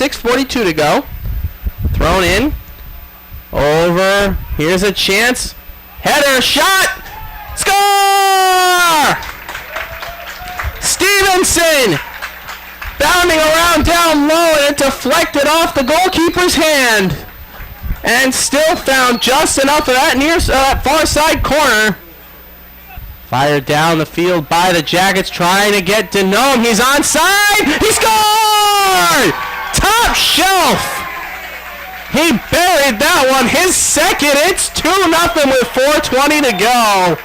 6:42 to go. Thrown in. Over. Here's a chance. Header, shot! Score! Stevenson! Bounding around down low, and it deflected off the goalkeeper's hand. And still found just enough of that far side corner. Fired down the field by the Jackets, trying to get Denomme. He's onside. He scored! Top shelf. He buried that one. His second. It's 2-0 with 4:20 to go.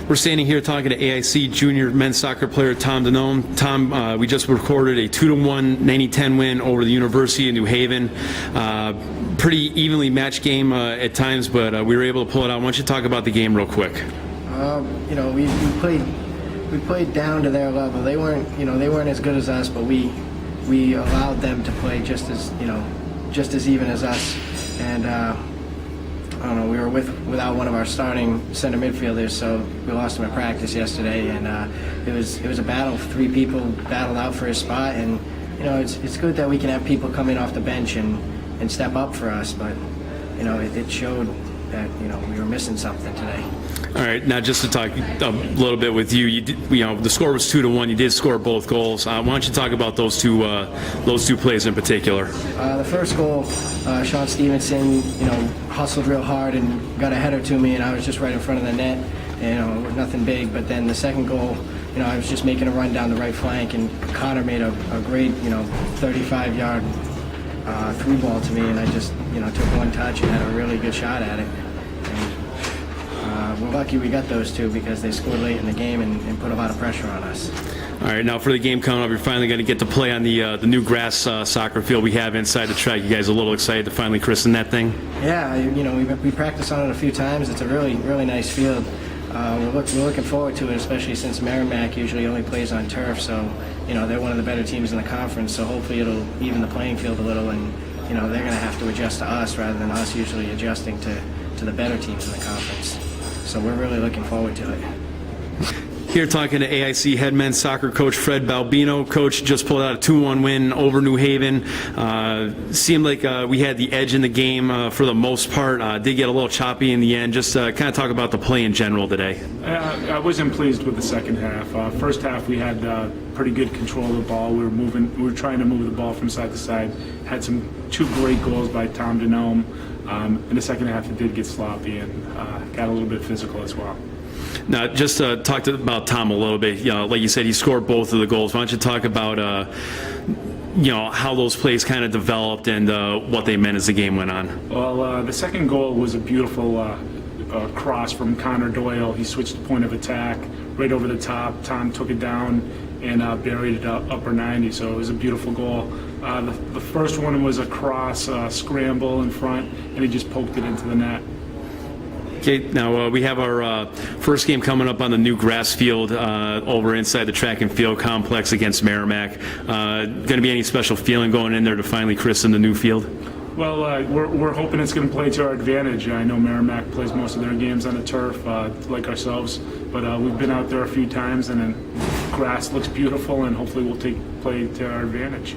We're standing here talking to AIC junior men's soccer player Tom Denomme. Tom, we just recorded a 2-1 90-10 win over the University of New Haven. Pretty evenly matched game at times, but we were able to pull it out. Why don't you talk about the game real quick? You know, we played down to their level. They weren't as good as us, but we allowed them to play just as even as us. And I don't know, we were without one of our starting center midfielders, so we lost him at practice yesterday. And it was a battle. 3 people battled out for his spot, and you know, it's good that we can have people come in off the bench and step up for us. But you know, it showed that we were missing something today. All right, now just to talk a little bit with you, the score was 2-1. You did score both goals. Why don't you talk about those two plays in particular? The first goal, Sean Stevenson, hustled real hard and got a header to me, and I was just right in front of the net. Nothing big. But then the second goal, I was just making a run down the right flank, and Connor made a great, 35-yard through ball to me, and I just, took one touch and had a really good shot at it. We're lucky we got those two because they scored late in the game and put a lot of pressure on us. All right, now for the game coming up, you're finally going to get to play on the new grass soccer field we have inside the track. You guys are a little excited to finally christen that thing? Yeah, we practiced on it a few times. It's a really, really nice field. We're looking forward to it, especially since Merrimack usually only plays on turf. So, they're one of the better teams in the conference. So hopefully it'll even the playing field a little, and they're going to have to adjust to us rather than us usually adjusting to the better teams in the conference. So we're really looking forward to it. Here talking to AIC head men's soccer coach Fred Balbino. Coach just pulled out a 2-1 win over New Haven. Seemed like we had the edge in the game for the most part. Did get a little choppy in the end. Just kind of talk about the play in general today. I wasn't pleased with the second half. First half we had pretty good control of the ball. We were trying to move the ball from side to side. Had 2 great goals by Tom Denomme. In the second half it did get sloppy and got a little bit physical as well. Now, just talk about Tom a little bit. Like you said, he scored both of the goals. Why don't you talk about how those plays kind of developed and what they meant as the game went on? Well, the second goal was a beautiful cross from Connor Doyle. He switched the point of attack right over the top. Tom took it down and buried it upper 90, so it was a beautiful goal. The first one was a cross scramble in front, and he just poked it into the net. Okay, now we have our first game coming up on the new grass field over inside the track and field complex against Merrimack. Going to be any special feeling going in there to finally christen the new field? Well, we're hoping it's going to play to our advantage. I know Merrimack plays most of their games on the turf, like ourselves, but we've been out there a few times, and the grass looks beautiful, and hopefully we'll play to our advantage.